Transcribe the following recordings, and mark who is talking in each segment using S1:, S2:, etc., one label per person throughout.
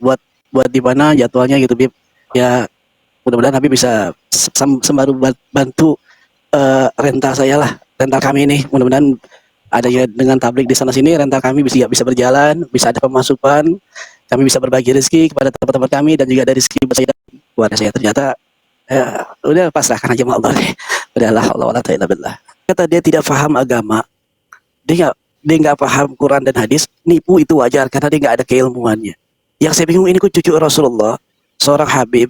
S1: buat buat di mana jadwalnya gitu Bib. Ya mudah-mudahan Habib bisa sembari bantu rental saya lah, rental kami ini. Mudah-mudahan adanya dengan tablik di sana sini, rental kami bisa berjalan, bisa ada pemasukan, kami bisa berbagi rezeki kepada teman-teman kami dan juga dari rezeki saya kepada saya. Ternyata udah pasrahkan aja sama Allah deh. Udahlah, Allah wala ta'ala billah. Kata dia tidak paham agama, dia nggak paham Quran dan hadis, nipu itu wajar karena dia nggak ada keilmuannya. Yang saya bingung ini kok cucu Rasulullah, seorang Habib,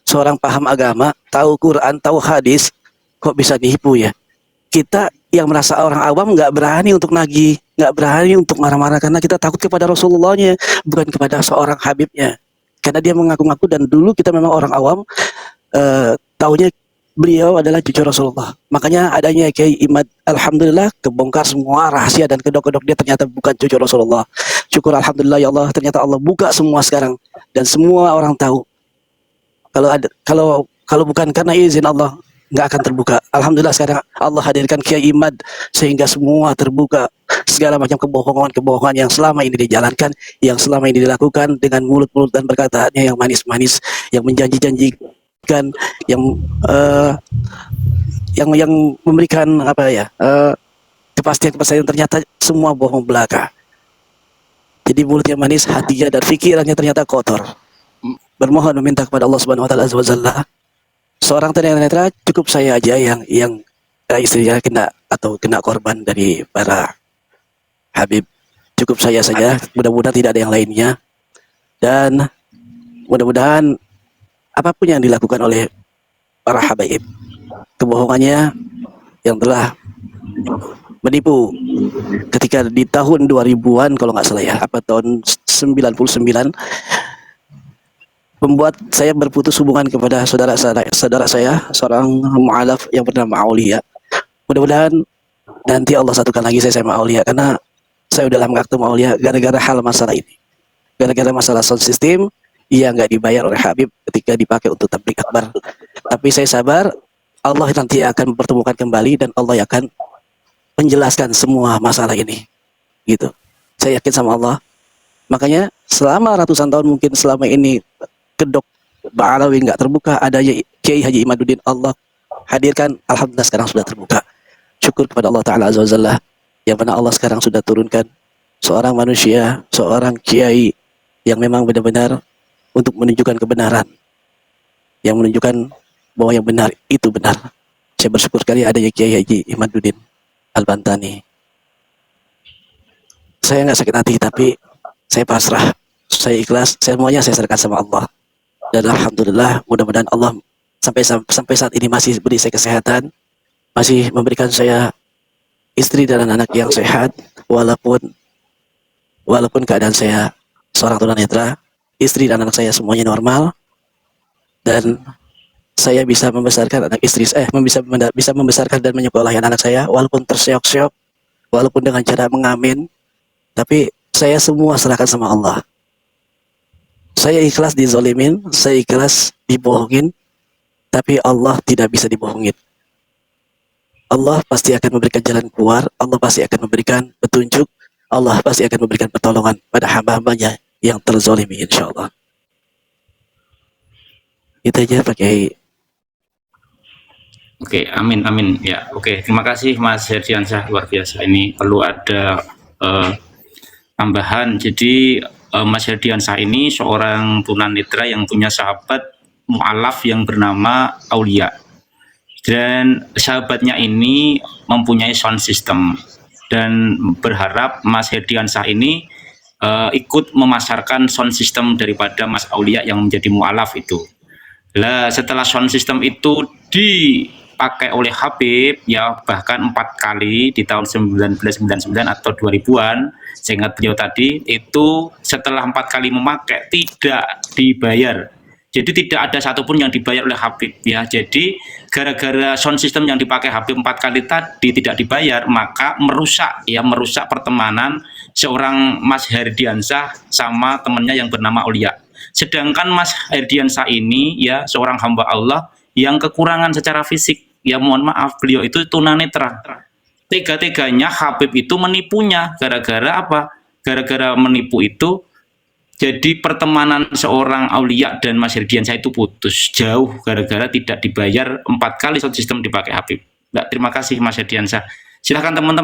S1: seorang paham agama, tahu Quran, tahu hadis, kok bisa nipu ya? Kita yang merasa orang awam nggak berani untuk nagih, nggak berani untuk marah-marah karena kita takut kepada Rasulullahnya, bukan kepada seorang Habibnya. Karena dia mengaku-ngaku dan dulu kita memang orang awam, taunya beliau adalah cucu Rasulullah. Makanya adanya Kiai Imad, alhamdulillah kebongkar semua rahasia dan kedok-kedok dia ternyata bukan cucu Rasulullah. Syukur alhamdulillah ya Allah, ternyata Allah buka semua sekarang dan semua orang tahu. Kalau bukan karena izin Allah nggak akan terbuka. Alhamdulillah sekarang Allah hadirkan Kiai Imad sehingga semua terbuka, segala macam kebohongan yang selama ini dijalankan, yang selama ini dilakukan dengan mulut-mulut dan perkataannya yang manis-manis, yang menjanji-janjikan, yang memberikan kepastian ternyata semua bohong belaka. Jadi mulutnya manis, hatinya dan pikirannya ternyata kotor. Bermohon meminta kepada Allah Subhanahu wa taala azza wajalla. Seorang tunanetra cukup saya aja yang istrinya kena korban dari para Habib. Cukup saya saja, mudah-mudahan tidak ada yang lainnya. Dan mudah-mudahan apapun yang dilakukan oleh para habaib, kebohongannya yang telah menipu ketika di tahun 2000-an kalau nggak salah ya, tahun 99, membuat saya berputus hubungan kepada saudara saya, seorang mu'alaf yang bernama Aulia. Mudah-mudahan nanti Allah satukan lagi saya sama Aulia, karena saya udah lama ketemu Aulia gara-gara hal masalah ini, gara-gara masalah sound system yang nggak dibayar oleh Habib ketika dipakai untuk tabligh akbar. Tapi saya sabar, Allah nanti akan mempertemukan kembali dan Allah akan menjelaskan semua masalah ini, gitu. Saya yakin sama Allah. Makanya selama ratusan tahun mungkin selama ini kedok Ba'alawi nggak terbuka, adanya Kiai Haji Imaduddin Allah hadirkan, alhamdulillah sekarang sudah terbuka. Syukur kepada Allah Ta'ala Azza wa Jalla, yang mana Allah sekarang sudah turunkan seorang manusia, seorang Kiai yang memang benar-benar untuk menunjukkan kebenaran, yang menunjukkan bahwa yang benar itu benar. Saya bersyukur sekali adanya Kiai Haji Imaduddin Al-Bantani. Saya nggak sakit hati, tapi saya pasrah, saya ikhlas, semuanya saya serahkan sama Allah. Dan alhamdulillah, mudah-mudahan Allah sampai saat ini masih beri saya kesehatan, masih memberikan saya istri dan anak yang sehat, walaupun keadaan saya seorang tunanetra, istri dan anak saya semuanya normal, dan saya bisa membesarkan anak istri saya, bisa membesarkan dan menyekolahi anak saya walaupun terseok-seok, walaupun dengan cara mengamin, tapi saya semua serahkan sama Allah. Saya ikhlas dizolimin, saya ikhlas dibohongin, tapi Allah tidak bisa dibohongin. Allah pasti akan memberikan jalan keluar, Allah pasti akan memberikan petunjuk, Allah pasti akan memberikan pertolongan pada hamba-hambanya yang terzolimi, insyaallah. Itu aja Pak Kiai.
S2: Oke, amin ya. Oke, terima kasih Mas Herdiansyah, luar biasa. Ini perlu ada tambahan. Jadi Mas Herdiansyah ini seorang tunanetra yang punya sahabat mu'alaf yang bernama Aulia, dan sahabatnya ini mempunyai sound system dan berharap Mas Herdiansyah ini ikut memasarkan sound system daripada Mas Aulia yang menjadi mu'alaf itu. Lah setelah sound system itu dipakai oleh Habib ya, bahkan 4 kali di tahun 1999 atau 2000-an, saya ingat beliau tadi itu setelah 4 kali memakai tidak dibayar. Jadi tidak ada satupun yang dibayar oleh Habib ya. Jadi gara-gara sound system yang dipakai Habib 4 kali tadi tidak dibayar, maka merusak pertemanan seorang Mas Herdiansyah sama temannya yang bernama Aulia. Sedangkan Mas Herdiansyah ini ya seorang hamba Allah yang kekurangan secara fisik. Ya mohon maaf, beliau itu tunanetra. Tega-teganya Habib itu menipunya. Gara-gara apa? Gara-gara menipu itu Jadi pertemanan seorang Aulia dan Mas Herdiansyah itu putus jauh gara-gara tidak dibayar 4 kali sound system dipakai Habib. Mbak, terima kasih Mas Herdiansyah. Silahkan teman-teman.